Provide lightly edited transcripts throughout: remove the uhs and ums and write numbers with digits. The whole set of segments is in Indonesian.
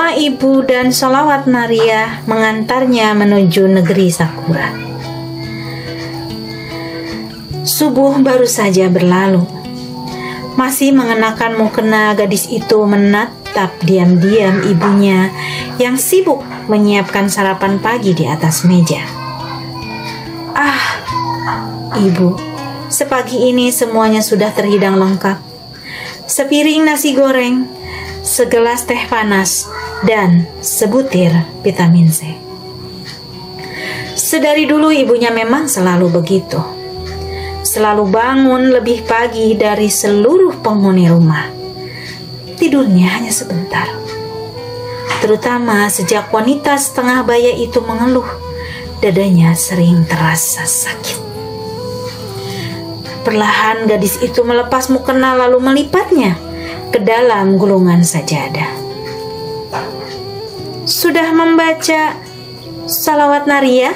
Risma ibu dan sholawat Maria mengantarnya menuju negeri Sakura. Subuh baru saja berlalu. Masih mengenakan mukena, gadis itu menatap diam-diam ibunya yang sibuk menyiapkan sarapan pagi di atas meja. Ah, ibu, sepagi ini semuanya sudah terhidang lengkap. Sepiring nasi goreng, segelas teh panas, dan sebutir vitamin C. Sedari dulu ibunya memang selalu begitu. Selalu bangun lebih pagi dari seluruh penghuni rumah. Tidurnya hanya sebentar. Terutama sejak wanita setengah baya itu mengeluh, dadanya sering terasa sakit. Perlahan gadis itu melepas mukena lalu melipatnya ke dalam gulungan sajadah. Sudah membaca sholawat Maria?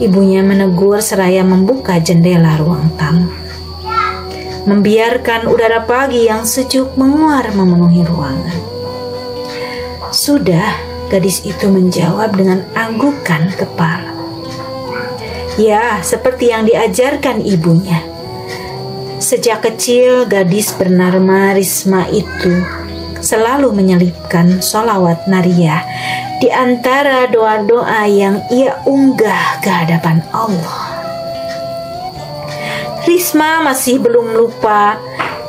Ibunya menegur seraya membuka jendela ruang tamu, membiarkan udara pagi yang sejuk menguar memenuhi ruangan. Sudah, gadis itu menjawab dengan anggukan kepala. Ya, seperti yang diajarkan ibunya. Sejak kecil, gadis bernama Risma itu selalu menyelipkan sholawat Maria di antara doa-doa yang ia unggah ke hadapan Allah. Risma masih belum lupa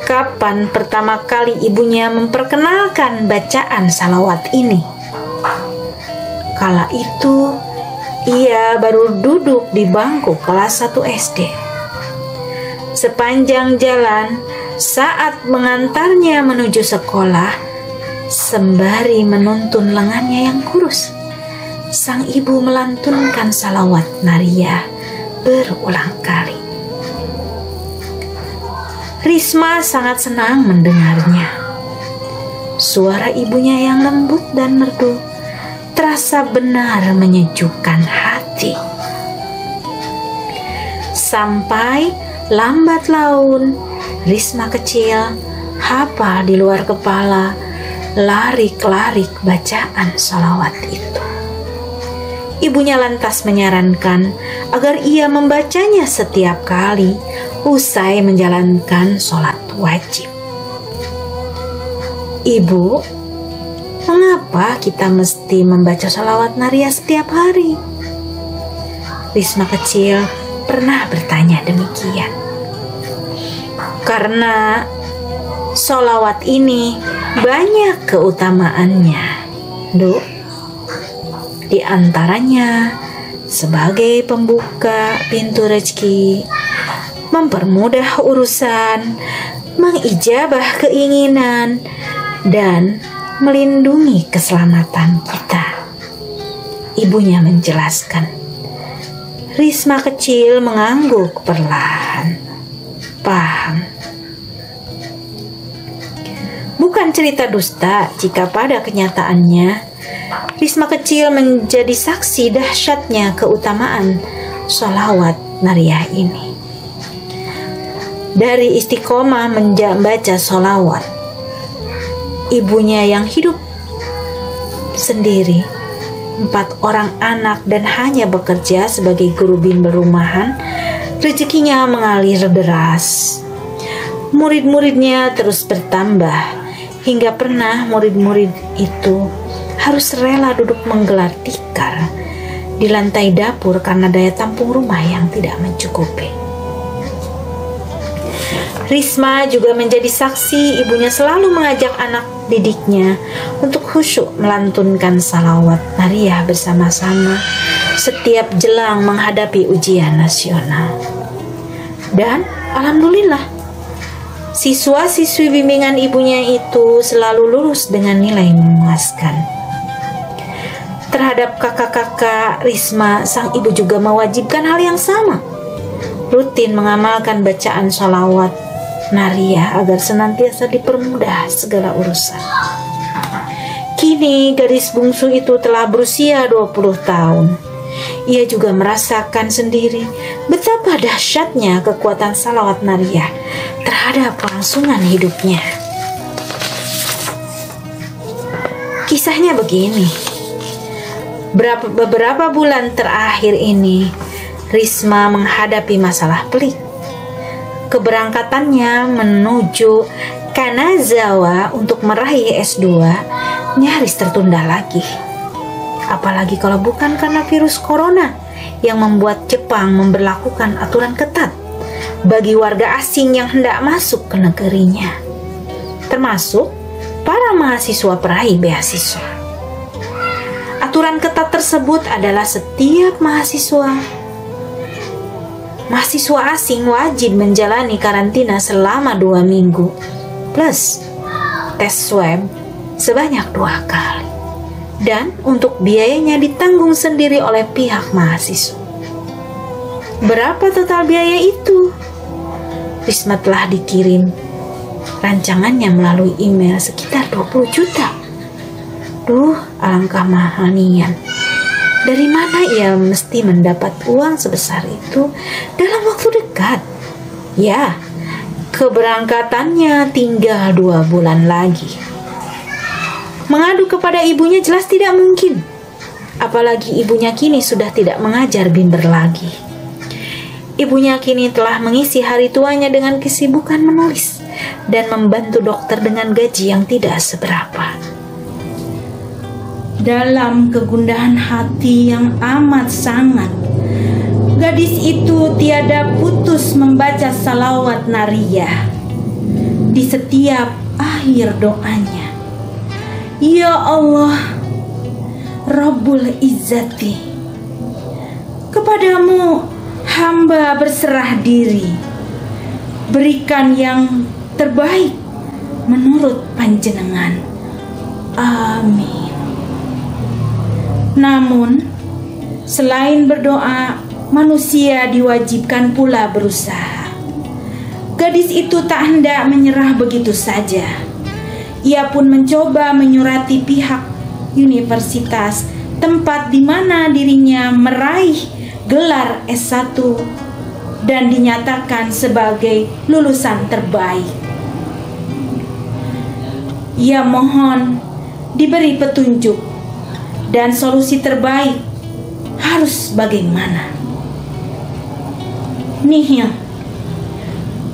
kapan pertama kali ibunya memperkenalkan bacaan sholawat ini. Kala itu, ia baru duduk di bangku kelas 1 SD. Sepanjang jalan, saat mengantarnya menuju sekolah, sembari menuntun lengannya yang kurus, sang ibu melantunkan sholawat Maria berulang kali. Risma sangat senang mendengarnya. Suara ibunya yang lembut dan merdu terasa benar menyejukkan hati. Sampai lambat laun, Risma kecil hafal di luar kepala larik-larik bacaan sholawat itu. Ibunya lantas menyarankan agar ia membacanya setiap kali usai menjalankan sholat wajib. Ibu, mengapa kita mesti membaca sholawat Maria setiap hari? Risma kecil pernah bertanya demikian. Karena sholawat ini banyak keutamaannya, Duk. Di antaranya sebagai pembuka pintu rezeki, mempermudah urusan, mengijabah keinginan, dan melindungi keselamatan kita. Ibunya menjelaskan. Risma kecil mengangguk perlahan. Paham. Bukan cerita dusta jika pada kenyataannya Risma kecil menjadi saksi dahsyatnya keutamaan sholawat Maria ini. Dari istiqomah membaca sholawat, ibunya yang hidup sendiri, 4 orang anak dan hanya bekerja sebagai guru bimbel rumahan, rezekinya mengalir deras. Murid-muridnya terus bertambah, hingga pernah murid-murid itu harus rela duduk menggelar tikar di lantai dapur karena daya tampung rumah yang tidak mencukupi. Risma juga menjadi saksi ibunya selalu mengajak anak didiknya untuk khusyuk melantunkan salawat Maria bersama-sama setiap jelang menghadapi ujian nasional. Dan alhamdulillah, siswa-siswi bimbingan ibunya itu selalu lulus dengan nilai memuaskan. Terhadap kakak-kakak Risma, sang ibu juga mewajibkan hal yang sama. Rutin mengamalkan bacaan sholawat Maria agar senantiasa dipermudah segala urusan. Kini gadis bungsu itu telah berusia 20 tahun. Ia juga merasakan sendiri betapa dahsyatnya kekuatan salawat Maria terhadap kelangsungan hidupnya. begini. Beberapa bulan terakhir ini, Risma menghadapi masalah pelik. Keberangkatannya menuju Kanazawa untuk meraih S2 nyaris tertunda lagi. Apalagi kalau bukan karena virus corona yang membuat Jepang memberlakukan aturan ketat bagi warga asing yang hendak masuk ke negerinya, termasuk para mahasiswa peraih beasiswa. Aturan ketat tersebut adalah setiap mahasiswa asing wajib menjalani karantina selama 2 minggu plus tes swab sebanyak 2 kali, dan untuk biayanya ditanggung sendiri oleh pihak mahasiswa. Berapa total biaya itu? Risma telah dikirim rancangannya melalui email sekitar 20 juta. Duh, alangkah mahalnya. Dari mana ia mesti mendapat uang sebesar itu dalam waktu dekat? Ya, keberangkatannya tinggal 2 bulan lagi. Mengadu kepada ibunya jelas tidak mungkin. Apalagi ibunya kini sudah tidak mengajar bimbel lagi. Ibunya kini telah mengisi hari tuanya dengan kesibukan menulis dan membantu dokter dengan gaji yang tidak seberapa. Dalam kegundahan hati yang amat sangat, gadis itu tiada putus membaca salawat nariyah di setiap akhir doanya. Ya Allah, Rabbul Izzati, kepadamu hamba berserah diri. Berikan yang terbaik menurut panjenengan. Amin. Namun, selain berdoa, manusia diwajibkan pula berusaha. Gadis itu tak hendak menyerah begitu saja. Ia pun mencoba menyurati pihak universitas tempat di mana dirinya meraih gelar S1 dan dinyatakan sebagai lulusan terbaik. Ia mohon diberi petunjuk dan solusi terbaik harus bagaimana. Nihil,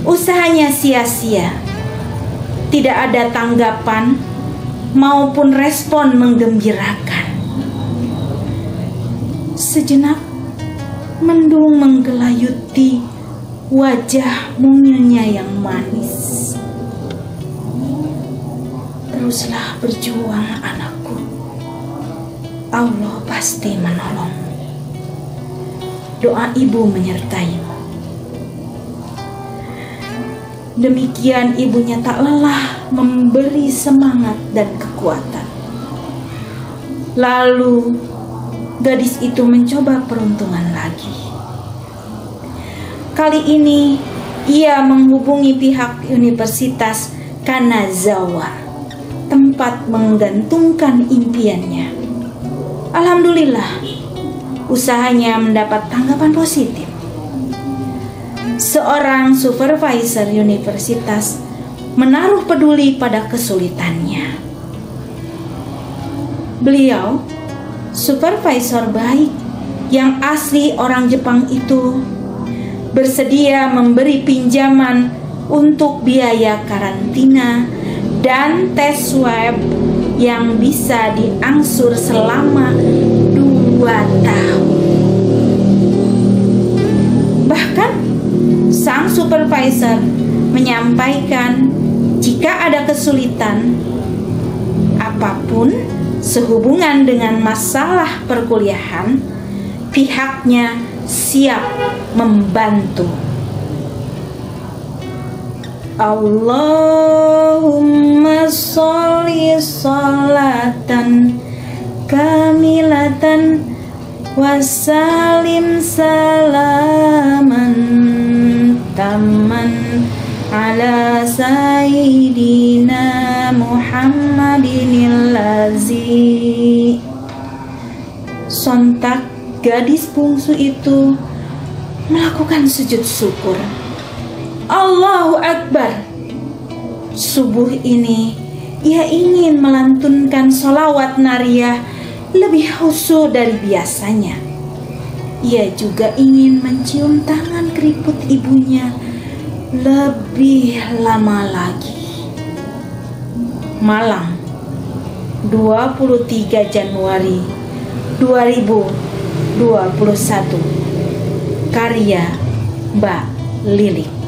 usahanya sia-sia. Tidak ada tanggapan maupun respon menggembirakan. Sejenak mendung menggelayuti wajah mungilnya yang manis. Teruslah berjuang, anakku. Allah pasti menolong. Doa ibu menyertaimu. Demikian ibunya tak lelah memberi semangat dan kekuatan. Lalu gadis itu mencoba peruntungan lagi. Kali ini ia menghubungi pihak Universitas Kanazawa, tempat menggantungkan impiannya. Alhamdulillah, usahanya mendapat tanggapan positif. Seorang supervisor universitas menaruh peduli pada kesulitannya. Beliau, supervisor baik yang asli orang Jepang itu, bersedia memberi pinjaman untuk biaya karantina dan tes swab yang bisa diangsur selama 2 tahun. Bahkan sang supervisor menyampaikan jika ada kesulitan apapun sehubungan dengan masalah perkuliahan, pihaknya siap membantu. Allahumma sholli sholatan kamilatan wasalim salaman taman ala sayyidina Muhammadin lazi. Sontak gadis bungsu itu melakukan sujud syukur. Allahu Akbar. Subuh ini Ia ingin melantunkan sholawat nariyah lebih khusyuk dari biasanya. Ia juga ingin mencium tangan keriput ibunya lebih lama lagi. Malang, 23 Januari 2021. Karya Mbak Lilik.